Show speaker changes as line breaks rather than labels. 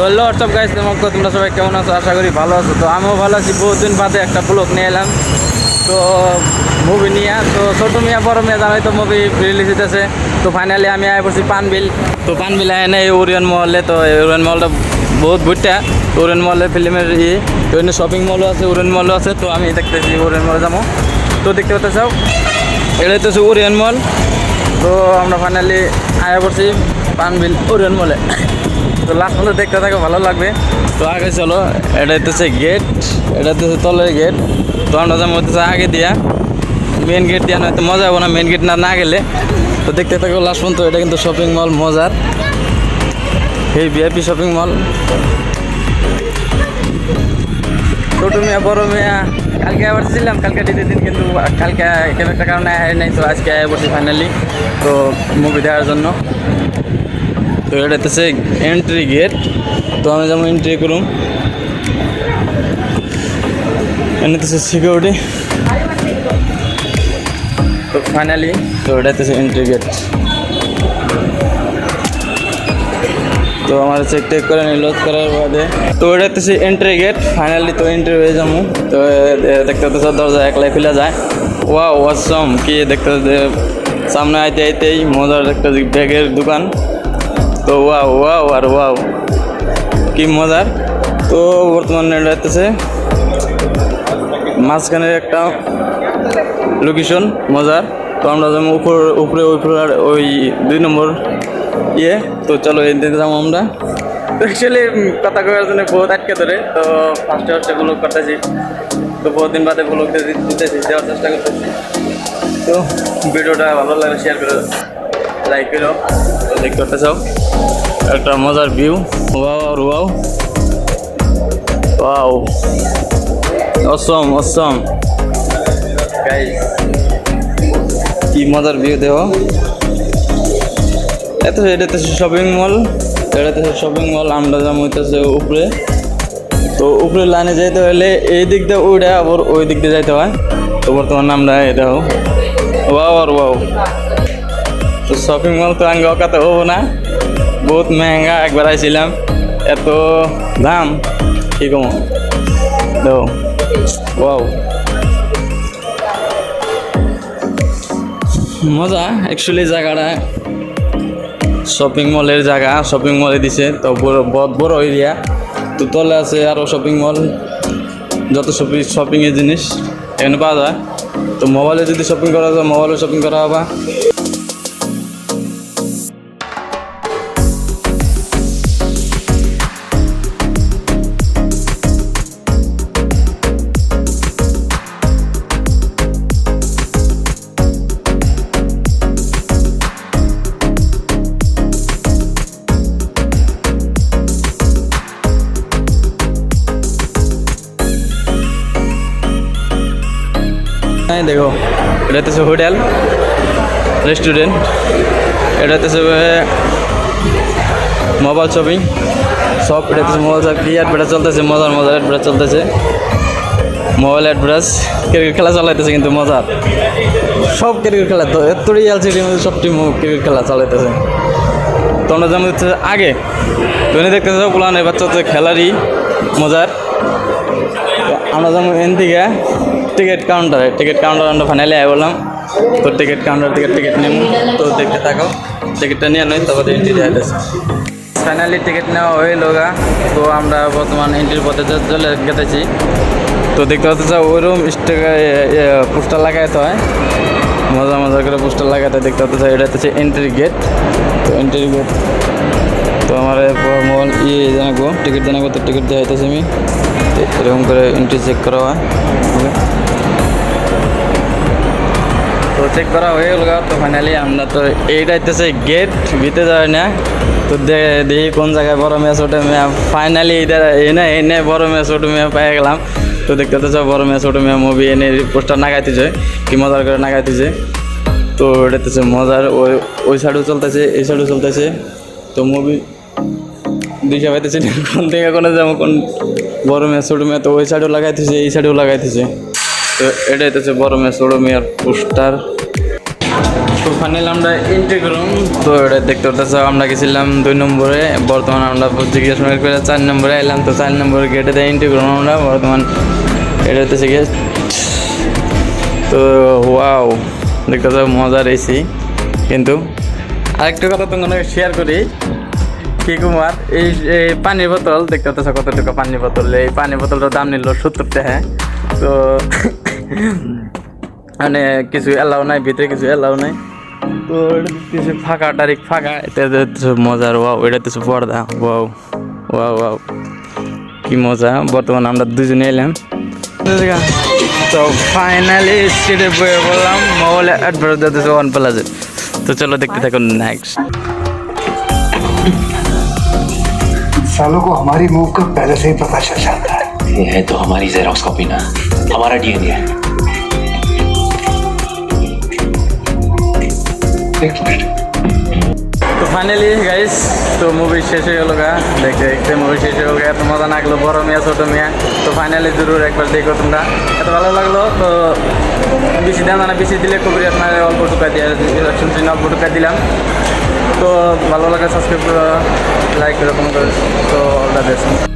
Hello WhatsApp guys, তোমরা সবাই কেমন আছো? আশা করি ভালো আছো। তো আমিও ভালো আছি। বহুদিন বাদে একটা ব্লগ নিয়ে এলাম তো মুভি নিয়ে। তো ছোটো মিয়া বড় মিয়া জানাই তো মুভি রিলিজ হইতেছে। তো ফাইনালি আমি আয় পড়ছি পানবিল। তো পানবিল এনে ওরিয়ন মহলে। তো ওরিয়ন মহলটা বহুত বুঝটা। ওরিয়ন মহলে ফিল্মের তো এনে শপিং মলও আছে, ওরিয়ন মলও আছে। তো আমি দেখতেছি ওরিয়ন মলে যাবো। তো দেখতে পাচ্ছ চাও এটা হইতেছে ওরিয়ন মল। তো আমরা ফাইনালি আয়া পড়ছি পানবিল ওরিয়ন মলে। তো লাস্ট মধ্যে দেখতে থাকো, ভালো লাগবে। তো আগে চলো, এটা হচ্ছে গেট, এটা হচ্ছে তলের গেট। তো আমরা যেমন হচ্ছে আগে দিয়া মেন গেট দিয়া নয়তো মজা হবো না, মেন গেট না গেলে। তো দেখতে থাকো লাস্ট পর্যন্ত। এটা কিন্তু শপিং মল মজার, এই ভিআইপি শপিং মল। ছোটো মিয়া বড় মিয়া কালকে আবার ছিলাম, কালকে দ্বিতীয় দিন, কিন্তু কালকে কেন একটা কারণে আয় নাই। তো আজকে আয় পড়ছি ফাইনালি তো মুভি দেখার জন্য। তো এটা হচ্ছে এন্ট্রি গেট। তো আমি যেমন এন্ট্রি করুম, এনে হচ্ছে সিকিউরিটি। তো ফাইনালি তো এটা হচ্ছে এন্ট্রি গেট। তো আমার চেক টেক করে নিল করার বাদে। তো এটা হচ্ছে এন্ট্রি গেট ফাইনালি। তো এন্ট্রি হয়ে যাবো। তো দেখতে হচ্ছে দরজা একলাই খুলে যায়। ওয়াও অসম! কি দেখতে সামনে আইতে আইতেই মজার একটা ব্যাগের দোকান। তো ওয়াও ওয়াও আর ওয়াও, কি মজার! তো বর্তমানে এটা হচ্ছে মাঝখানের একটা লোকেশন মজার। তো আমরা যেমন উপরে ওই 2 নম্বর তো চলো এদিকে যাবো আমরা। তো অ্যাকচুয়ালি কথা করার জন্য বহুত আটকে ধরে। তো ফার্স্টে ব্লগ করতেছি। তো বহুত দিন বাদে ব্লগ দিতেছি, দেওয়ার চেষ্টা করতেছি। তো ভিডিওটা ভালো লাগে শেয়ার করো, লাইক করো। তো দেখতে করতে চাও একটা মজার ভিউ। ওয়াও আর ওয়াও ওয়াও, অসম অসম গাইস, কি মজার ভিউ দেও। এটা তো শপিং মল, এটা তো শপিং মল। আমরা যেমন হইতেছে উপরে। তো উপরে লাইনে যাইতে হলে এই দিক দিয়ে উঠে আবার ওই দিক দিয়ে যাইতে হয়। তো বর্তমানে আমরা এটাও ওয়াও আর ওয়াও। তো শপিং মল তো আগে অকাতে হবো না, বহুত মেহেঙ্গা। একবার আইছিলাম, এত দাম কি কম। তো ওয়াও মজা অ্যাকচুয়ালি জায়গাটা। শপিং মলের জায়গা, শপিং মলে দিছে। তো বড় এরিয়া। তো তলে আছে আরও শপিং মল, যত শপিংয়ের জিনিস এখানে পাওয়া যায়। তো মোবাইলে যদি শপিং করা যায়, মোবাইলে শপিং করা হবে। দেখো এটা হচ্ছে হোটেল রেস্টুরেন্ট, এটা হচ্ছে মোবাইল শপিং সব। এটা হচ্ছে মোবাইল শপ, কি অ্যাডভার্টাইজ চলতেছে, মজার অ্যাডভার্টাইজ চলতেছে। মোবাইল অ্যাডভার্টাইজ, ক্রিকেট খেলা চালাইতেছে কিন্তু মজার। সব ক্রিকেট খেলা তো এত রিয়ালিটির মধ্যে সব টিম ক্রিকেট খেলা চালাইতেছে। তো আমরা যেমন হচ্ছে আগে ধনী দেখতেছে পুলানের বাচ্চা হচ্ছে খেলারই মজার। আমরা যেমন এন থেকে টিকিট কাউন্টার আমরা ফাইনালি আয় বললাম। তো টিকিট কাউন্টার টিকিট নেব। তো দেখতে থাকো, টিকিটটা নিয়ে নয় তারপরে এন্ট্রি দেওয়া যাচ্ছে। ফাইনালি টিকিট নেওয়া হয়ে লোগা। তো আমরা বর্তমান এন্ট্রির পথে চলে গেতেছি। তো দেখতে পাচ্ছি ওইরকম পোস্টার লাগাইতে হয়, মজা করে পোস্টার লাগাতে। দেখতে পাচ্ছি এটা হচ্ছে এন্ট্রি গেট। তো এন্ট্রি গেট তো আমার মোবাইল জানাবো, টিকিট জানাবো। তো টিকিট দেওয়া হইতেছে আমি এরকম করে এন্ট্রি চেক করা হয়। তো চেক করা হয়ে গেল। তো ফাইনালি আমরা তো এইটা হইতেছে গেট, ভিতরে যাই না। তো দেখি কোন জায়গায় বড় মেয়ে ছোটো মেয়ে। ফাইনালি এনে বড় মেয়ে ছোটো মেয়ে পেয়ে গেলাম। তো দেখতে পাচ্ছ বড় মেয়ে ছোটো মেয়ে মুভি এনে পোস্টার নাগাইতেছে, কি মজার করে নাগাইতেছে। তো এটা হচ্ছে মজার। ওই সাইডও চলতেছে, এই সাইডও চলতেছে। তো মুভি দিশা পাইতেছে কোন থেকে কোনো যেমন কোন বড় মেয়ে ছোটো মেয়ে। তো ওই সাইডেও লাগাইতেছে, এই সাইডেও লাগাইতেছে। তো এটাই হচ্ছে বড় মেয়ে ছোটো মেয়ের পোস্টার। তো ফাইনালি আমরা এন্ট্রি করলাম। তো এটা দেখতে পাচ্ছি আমরা গেছিলাম 2 নম্বরে, বর্তমানে আমরা জিজ্ঞেস করে 4 নম্বরে এলাম। তো 4 নম্বরের গেটে এন্ট্রি করলাম আমরা, বর্তমান এটা হচ্ছে গেট। তো ওয়াও, দেখতে পাচ্ছি মজার এসি। কিন্তু আরেকটা কথা তোমাকে শেয়ার করি কি কুমার, এই পানির বোতল দেখতে পাচ্ছ কত টাকা পানির বোতল। এই পানির বোতলটার দাম নিল 70 টাকা। তো মানে কিছু এলাও নাই, ভিতরে কিছু এলাও নাই। তো এটা দেখতেছি ফাঁকা, ডাইরেক্ট ফাঁকা। এটা দেখতেছো মজার, ওয়াও। এটা দেখতেছো পর্দা, ওয়াও ওয়াও ওয়াও, কি মজা। বর্তমানে আমরা দুজনে এলাম। তো ফাইনালি সিটে বয়ে বললাম, মোবাইল অ্যাডভার্টাইজ দিতেছে OnePlus। তো চলো দেখতে থাকুন নেক্সট।
सालों को हमारी मूव का पहले से ही पता चल जाता है।
ये है तो हमारी जेरोक्स कॉपी ना, हमारा डीएनए है। एक मिनट।
তো ফাইনালি গাইস, তো মুভি শেষ হয়ে গেল গা। দেখতে দেখতে মুভি শেষ হয়ে গেল, এত মজা লাগলো। বড় মিয়া ছোটো মিয়া, তো ফাইনালি জরুর একবার দেখো তোমরা। এত ভালো লাগলো। তো বেশি দাম না, বেশি দিলে খুবই আপনার অল্প টাকা দিয়ে শুনছি, অল্প টাকা দিলাম। তো ভালো লাগে সাবস্ক্রাইব করো, লাইক করো, কমেন্ট করো। তো অল দ্য বেস্ট।